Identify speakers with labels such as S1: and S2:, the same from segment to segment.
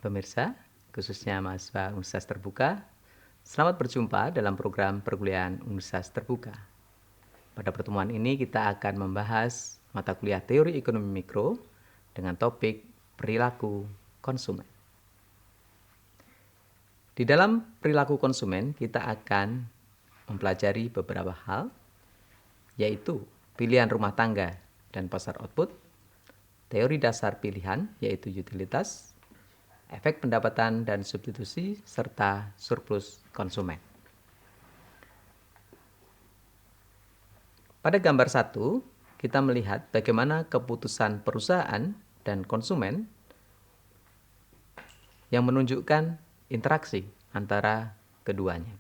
S1: pemirsa, khususnya mahasiswa Universitas Terbuka. Selamat berjumpa dalam program perkuliahan Universitas Terbuka. Pada pertemuan ini kita akan membahas mata kuliah Teori Ekonomi Mikro dengan topik perilaku konsumen. Di dalam perilaku konsumen kita akan mempelajari beberapa hal, yaitu pilihan rumah tangga dan pasar output, teori dasar pilihan yaitu utilitas, efek pendapatan dan substitusi, serta surplus konsumen. Pada gambar 1, kita melihat bagaimana keputusan perusahaan dan konsumen yang menunjukkan interaksi antara keduanya.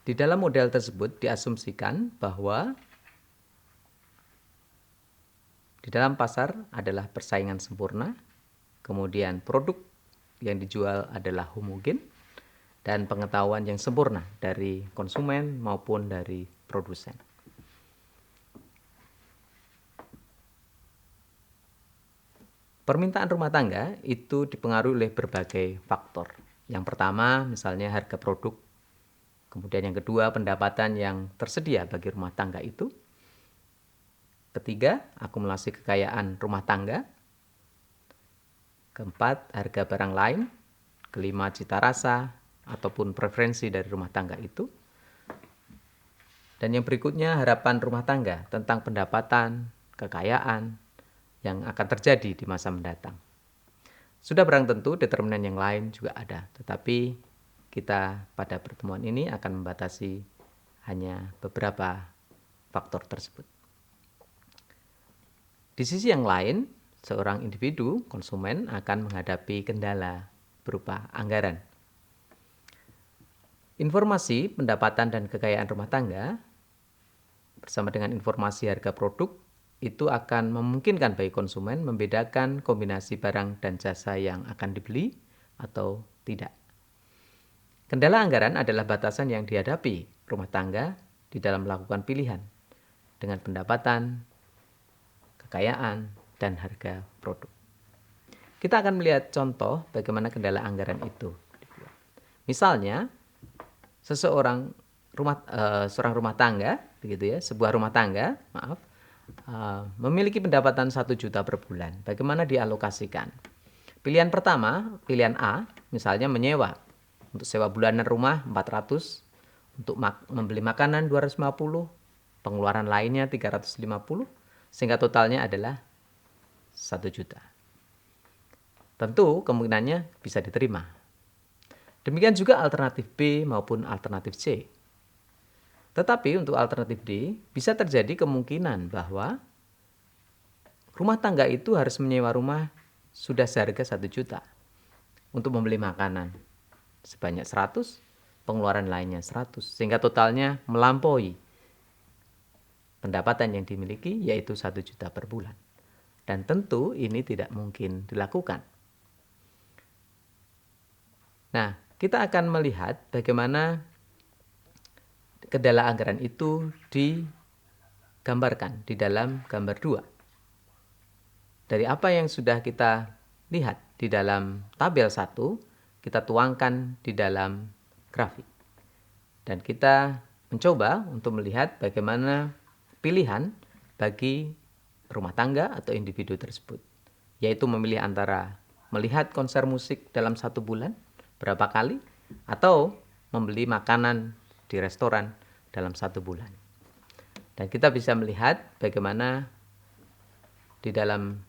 S1: Di dalam model tersebut diasumsikan bahwa di dalam pasar adalah persaingan sempurna, kemudian produk yang dijual adalah homogen, dan pengetahuan yang sempurna dari konsumen maupun dari produsen. Permintaan rumah tangga itu dipengaruhi oleh berbagai faktor. Yang pertama, misalnya harga produk. Kemudian yang kedua, pendapatan yang tersedia bagi rumah tangga itu. Ketiga, akumulasi kekayaan rumah tangga. Keempat, harga barang lain. Kelima, cita rasa ataupun preferensi dari rumah tangga itu. Dan yang berikutnya, harapan rumah tangga tentang pendapatan, kekayaan yang akan terjadi di masa mendatang. Sudah barang tentu determinan yang lain juga ada, tetapi kita pada pertemuan ini akan membatasi hanya beberapa faktor tersebut. Di sisi yang lain, seorang individu, konsumen, akan menghadapi kendala berupa anggaran. Informasi, pendapatan, dan kekayaan rumah tangga bersama dengan informasi harga produk itu akan memungkinkan bagi konsumen membedakan kombinasi barang dan jasa yang akan dibeli atau tidak. Kendala anggaran adalah batasan yang dihadapi rumah tangga di dalam melakukan pilihan dengan pendapatan, kekayaan, dan harga produk. Kita akan melihat contoh bagaimana kendala anggaran itu. Misalnya, seorang rumah tangga, begitu ya, sebuah rumah tangga, memiliki pendapatan 1 juta per bulan. Bagaimana dialokasikan? Pilihan pertama, pilihan A, misalnya menyewa. Untuk sewa bulanan rumah 400, untuk membeli makanan 250, pengeluaran lainnya 350, sehingga totalnya adalah 1 juta. Tentu kemungkinannya bisa diterima. Demikian juga alternatif B maupun alternatif C. Tetapi untuk alternatif D, bisa terjadi kemungkinan bahwa rumah tangga itu harus menyewa rumah sudah seharga 1 juta untuk membeli makanan sebanyak 100, pengeluaran lainnya 100, sehingga totalnya melampaui pendapatan yang dimiliki, yaitu 1 juta per bulan. Dan tentu ini tidak mungkin dilakukan. Nah, kita akan melihat bagaimana kendala anggaran itu digambarkan di dalam gambar 2. Dari apa yang sudah kita lihat di dalam tabel 1, kita tuangkan di dalam grafik. Dan kita mencoba untuk melihat bagaimana pilihan bagi rumah tangga atau individu tersebut, yaitu memilih antara melihat konser musik dalam 1 bulan berapa kali, atau membeli makanan di restoran dalam 1 bulan. Dan kita bisa melihat bagaimana di dalam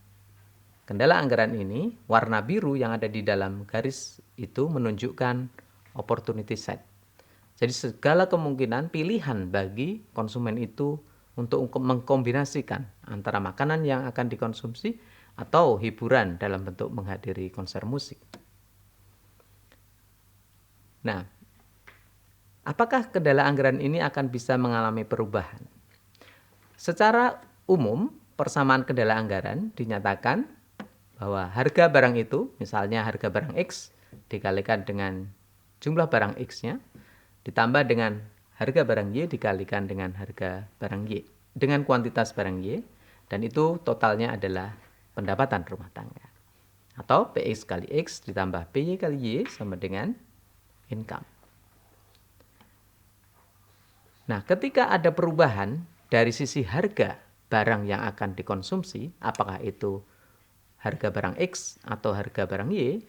S1: kendala anggaran ini, warna biru yang ada di dalam garis itu menunjukkan opportunity set. Jadi segala kemungkinan pilihan bagi konsumen itu untuk mengkombinasikan antara makanan yang akan dikonsumsi atau hiburan dalam bentuk menghadiri konser musik. Nah, apakah kendala anggaran ini akan bisa mengalami perubahan? Secara umum, persamaan kendala anggaran dinyatakan bahwa harga barang itu, misalnya harga barang X dikalikan dengan jumlah barang X-nya, ditambah dengan harga barang Y dikalikan dengan harga barang Y, dengan kuantitas barang Y, Dan itu totalnya adalah pendapatan rumah tangga. Atau PX kali X ditambah PY kali Y sama dengan income. Nah, ketika ada perubahan dari sisi harga barang yang akan dikonsumsi, apakah itu harga barang X atau harga barang Y,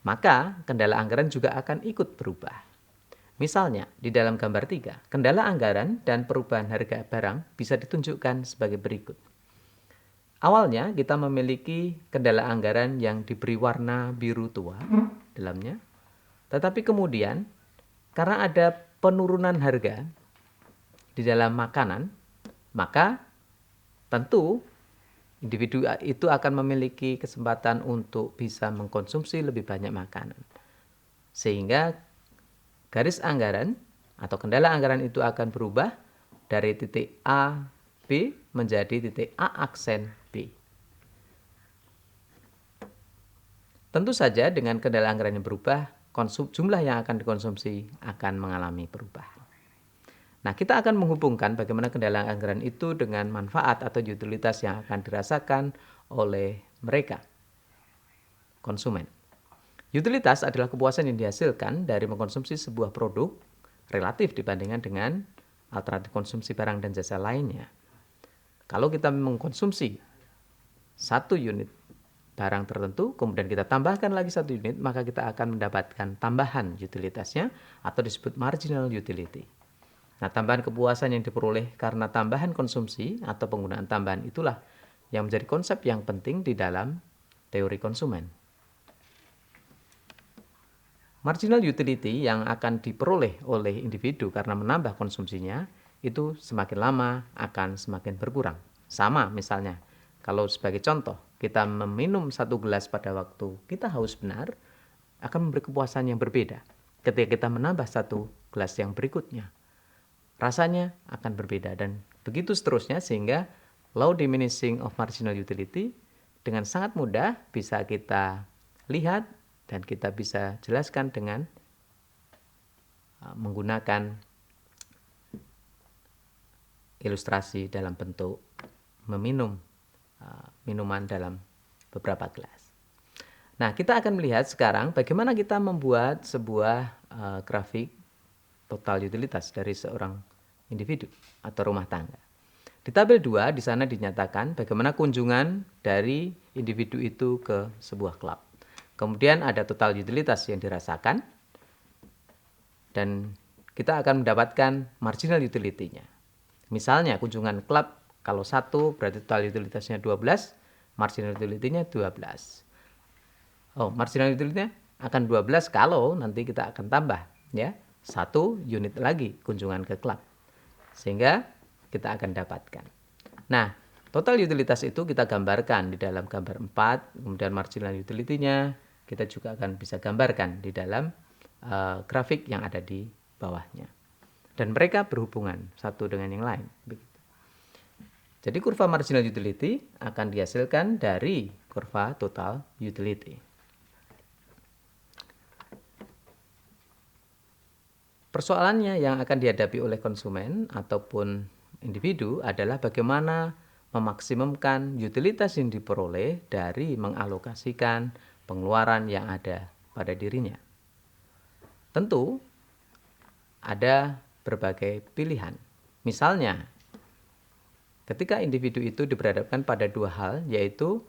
S1: maka kendala anggaran juga akan ikut berubah. Misalnya, di dalam gambar 3, kendala anggaran dan perubahan harga barang bisa ditunjukkan sebagai berikut. Awalnya kita memiliki kendala anggaran yang diberi warna biru tua dalamnya, tetapi kemudian karena ada penurunan harga di dalam makanan, maka tentu individu itu akan memiliki kesempatan untuk bisa mengkonsumsi lebih banyak makanan. Sehingga garis anggaran atau kendala anggaran itu akan berubah dari titik A, B menjadi titik A aksen B. Tentu saja dengan kendala anggaran yang berubah, jumlah yang akan dikonsumsi akan mengalami perubahan. Nah, kita akan menghubungkan bagaimana kendala anggaran itu dengan manfaat atau utilitas yang akan dirasakan oleh mereka, konsumen. Utilitas adalah kepuasan yang dihasilkan dari mengkonsumsi sebuah produk relatif dibandingkan dengan alternatif konsumsi barang dan jasa lainnya. Kalau kita mengkonsumsi 1 unit barang tertentu, kemudian kita tambahkan lagi 1 unit, maka kita akan mendapatkan tambahan utilitasnya atau disebut marginal utility. Nah, tambahan kepuasan yang diperoleh karena tambahan konsumsi atau penggunaan tambahan itulah yang menjadi konsep yang penting di dalam teori konsumen. Marginal utility yang akan diperoleh oleh individu karena menambah konsumsinya itu semakin lama akan semakin berkurang. Sama misalnya, kalau sebagai contoh, kita meminum 1 gelas pada waktu kita haus benar, akan memberi kepuasan yang berbeda. Ketika kita menambah 1 gelas yang berikutnya, rasanya akan berbeda dan begitu seterusnya, sehingga law diminishing of marginal utility dengan sangat mudah bisa kita lihat dan kita bisa jelaskan dengan menggunakan ilustrasi dalam bentuk meminum minuman dalam beberapa gelas. Nah, kita akan melihat sekarang bagaimana kita membuat sebuah grafik total utilitas dari seorang individu atau rumah tangga. Di tabel 2 di sana dinyatakan bagaimana kunjungan dari individu itu ke sebuah klub. Kemudian ada total utilitas yang dirasakan dan kita akan mendapatkan marginal utility-nya. Misalnya kunjungan klub kalau 1 berarti total utilitasnya 12, marginal utility-nya 12. Marginal utility-nya akan 12 kalau nanti kita akan tambah ya 1 unit lagi kunjungan ke klub. Sehingga kita akan dapatkan. Nah, total utilitas itu kita gambarkan di dalam gambar 4, kemudian marginal utility-nya kita juga akan bisa gambarkan di dalam grafik yang ada di bawahnya. Dan mereka berhubungan satu dengan yang lain. Begitu. Jadi kurva marginal utility akan dihasilkan dari kurva total utility. Persoalannya yang akan dihadapi oleh konsumen ataupun individu adalah bagaimana memaksimumkan utilitas yang diperoleh dari mengalokasikan pengeluaran yang ada pada dirinya. Tentu ada berbagai pilihan. Misalnya, ketika individu itu diberhadapkan pada 2 hal, yaitu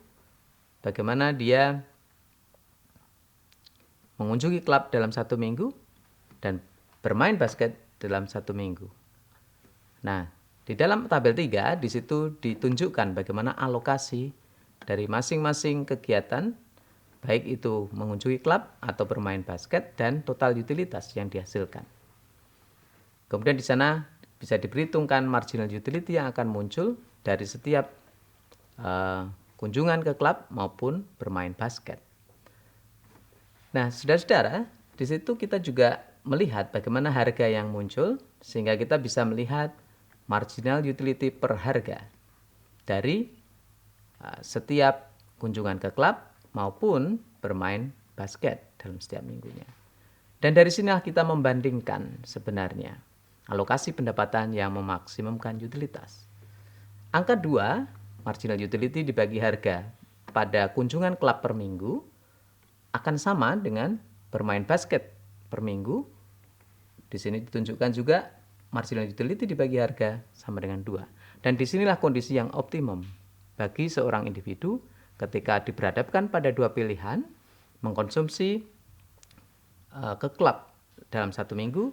S1: bagaimana dia mengunjungi klub dalam 1 minggu dan bermain basket dalam 1 minggu. Nah, di dalam tabel 3 di situ ditunjukkan bagaimana alokasi dari masing-masing kegiatan, baik itu mengunjungi klub atau bermain basket dan total utilitas yang dihasilkan. Kemudian di sana bisa diperhitungkan marginal utility yang akan muncul dari setiap kunjungan ke klub maupun bermain basket. Nah, saudara-saudara, di situ kita juga melihat bagaimana harga yang muncul sehingga kita bisa melihat marginal utility per harga dari setiap kunjungan ke klub maupun bermain basket dalam setiap minggunya. Dan dari sinilah kita membandingkan sebenarnya alokasi pendapatan yang memaksimumkan utilitas. Angka 2 marginal utility dibagi harga pada kunjungan klub per minggu akan sama dengan bermain basket per minggu. Di sini ditunjukkan juga marginal utility dibagi harga sama dengan 2. Dan disinilah kondisi yang optimum bagi seorang individu ketika diberhadapkan pada dua pilihan, mengkonsumsi ke klub dalam 1 minggu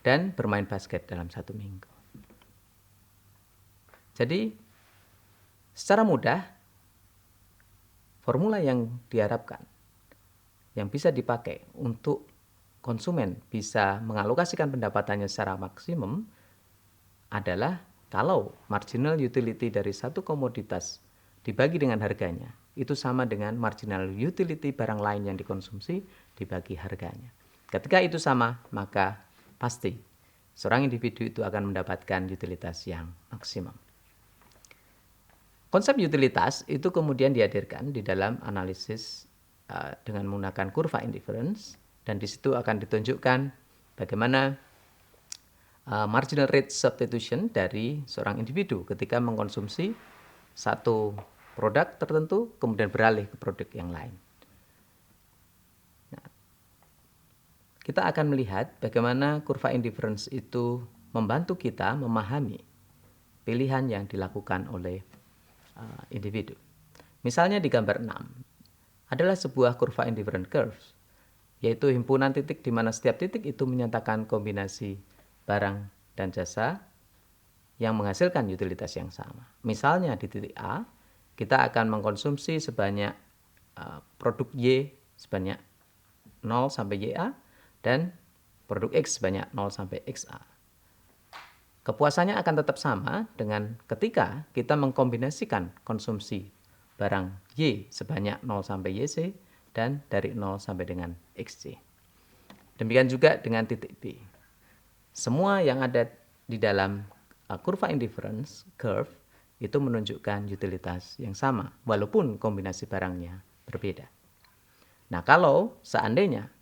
S1: dan bermain basket dalam 1 minggu. Jadi secara mudah formula yang diharapkan yang bisa dipakai untuk konsumen bisa mengalokasikan pendapatannya secara maksimum adalah kalau marginal utility dari satu komoditas dibagi dengan harganya, itu sama dengan marginal utility barang lain yang dikonsumsi dibagi harganya. Ketika itu sama, maka pasti seorang individu itu akan mendapatkan utilitas yang maksimum. Konsep utilitas itu kemudian dihadirkan di dalam analisis dengan menggunakan kurva indifference, dan di situ akan ditunjukkan bagaimana marginal rate substitution dari seorang individu ketika mengkonsumsi satu produk tertentu kemudian beralih ke produk yang lain. Nah, kita akan melihat bagaimana kurva indifference itu membantu kita memahami pilihan yang dilakukan oleh individu. Misalnya di gambar 6 adalah sebuah kurva indifferent curves, yaitu himpunan titik di mana setiap titik itu menyatakan kombinasi barang dan jasa yang menghasilkan utilitas yang sama. Misalnya di titik A, kita akan mengkonsumsi sebanyak produk Y sebanyak 0 sampai YA dan produk X sebanyak 0 sampai XA. Kepuasannya akan tetap sama dengan ketika kita mengkombinasikan konsumsi barang Y sebanyak 0 sampai YC dan dari 0 sampai dengan XC. Demikian juga dengan titik B. Semua yang ada di dalam kurva indifference curve itu menunjukkan utilitas yang sama walaupun kombinasi barangnya berbeda. Nah, kalau seandainya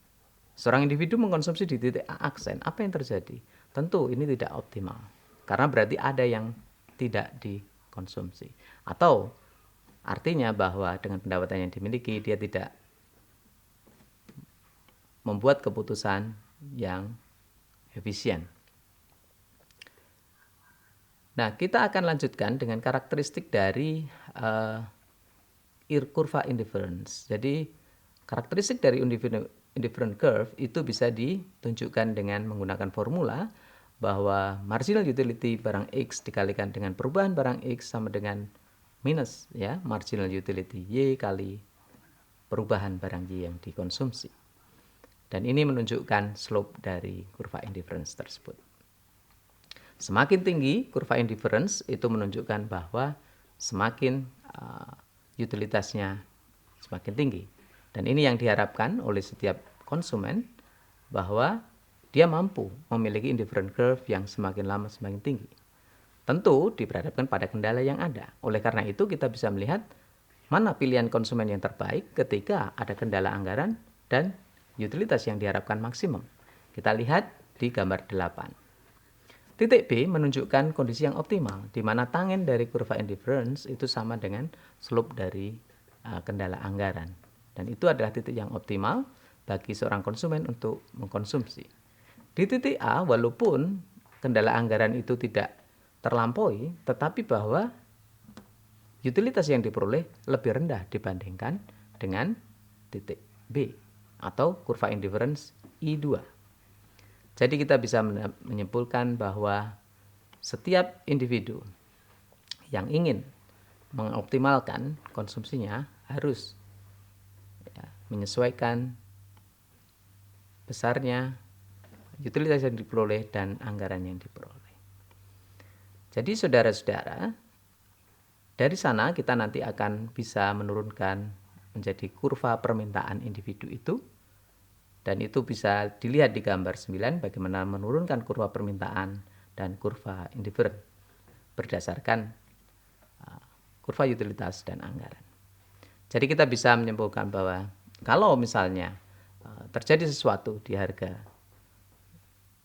S1: seorang individu mengkonsumsi di titik A aksen, apa yang terjadi? Tentu ini tidak optimal, karena berarti ada yang tidak dikonsumsi. Atau artinya bahwa dengan pendapatan yang dimiliki, dia tidak membuat keputusan yang efisien. Nah, kita akan lanjutkan dengan karakteristik dari kurva indifference. Jadi, karakteristik dari indifferent curve itu bisa ditunjukkan dengan menggunakan formula bahwa marginal utility barang X dikalikan dengan perubahan barang X sama dengan minus ya marginal utility Y kali perubahan barang Y yang dikonsumsi. Dan ini menunjukkan slope dari kurva indifference tersebut. Semakin tinggi kurva indifference itu menunjukkan bahwa semakin utilitasnya semakin tinggi. Dan ini yang diharapkan oleh setiap konsumen bahwa dia mampu memiliki indifferent curve yang semakin lama semakin tinggi. Tentu diberhadapkan pada kendala yang ada. Oleh karena itu kita bisa melihat mana pilihan konsumen yang terbaik ketika ada kendala anggaran dan utilitas yang diharapkan maksimum. Kita lihat di gambar 8. Titik B menunjukkan kondisi yang optimal, di mana tangen dari kurva indifference itu sama dengan slope dari kendala anggaran. Dan itu adalah titik yang optimal bagi seorang konsumen untuk mengkonsumsi. Di titik A, walaupun kendala anggaran itu tidak terlampaui, tetapi bahwa utilitas yang diperoleh lebih rendah dibandingkan dengan titik B atau kurva indifference I2. Jadi kita bisa menyimpulkan bahwa setiap individu yang ingin mengoptimalkan konsumsinya harus menyesuaikan besarnya utilitas yang diperoleh dan anggaran yang diperoleh. Jadi saudara-saudara, dari sana kita nanti akan bisa menurunkan menjadi kurva permintaan individu itu. Dan itu bisa dilihat di gambar 9 bagaimana menurunkan kurva permintaan dan kurva indifferent berdasarkan kurva utilitas dan anggaran. Jadi kita bisa menyimpulkan bahwa kalau misalnya terjadi sesuatu di harga,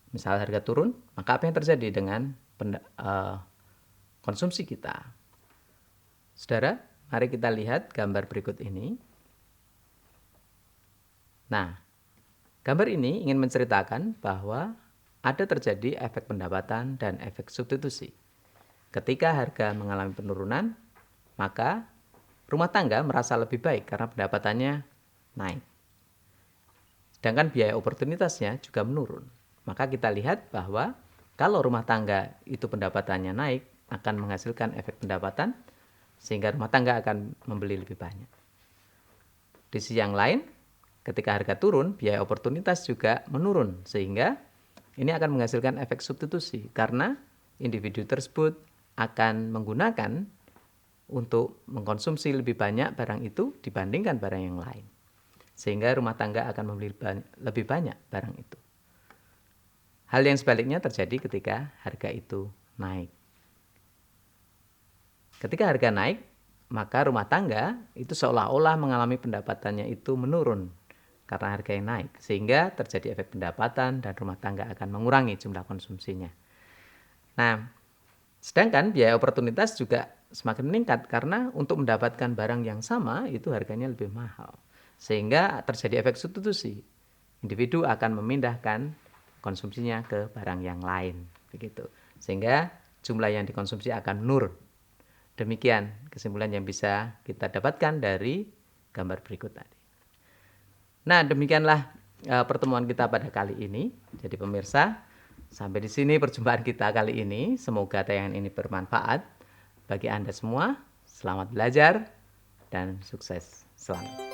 S1: misal harga turun, maka apa yang terjadi dengan konsumsi kita? Saudara, mari kita lihat gambar berikut ini. Nah, gambar ini ingin menceritakan bahwa ada terjadi efek pendapatan dan efek substitusi. Ketika harga mengalami penurunan, maka rumah tangga merasa lebih baik karena pendapatannya naik. Sedangkan biaya oportunitasnya juga menurun. Maka kita lihat bahwa kalau rumah tangga itu pendapatannya naik, akan menghasilkan efek pendapatan, sehingga rumah tangga akan membeli lebih banyak. Di sisi yang lain, ketika harga turun, biaya oportunitas juga menurun, sehingga ini akan menghasilkan efek substitusi, karena individu tersebut akan menggunakan untuk mengkonsumsi lebih banyak barang itu dibandingkan barang yang lain. Sehingga rumah tangga akan membeli lebih banyak barang itu. Hal yang sebaliknya terjadi ketika harga itu naik. Ketika harga naik, maka rumah tangga itu seolah-olah mengalami pendapatannya itu menurun karena harga yang naik. Sehingga terjadi efek pendapatan dan rumah tangga akan mengurangi jumlah konsumsinya. Nah, sedangkan biaya oportunitas juga semakin meningkat karena untuk mendapatkan barang yang sama itu harganya lebih mahal. Sehingga terjadi efek substitusi. Individu akan memindahkan konsumsinya ke barang yang lain, begitu. Sehingga jumlah yang dikonsumsi akan menurun. Demikian kesimpulan yang bisa kita dapatkan dari gambar berikut tadi. Nah, demikianlah pertemuan kita pada kali ini. Jadi pemirsa, sampai di sini perjumpaan kita kali ini. Semoga tayangan ini bermanfaat bagi Anda semua. Selamat belajar dan sukses selalu.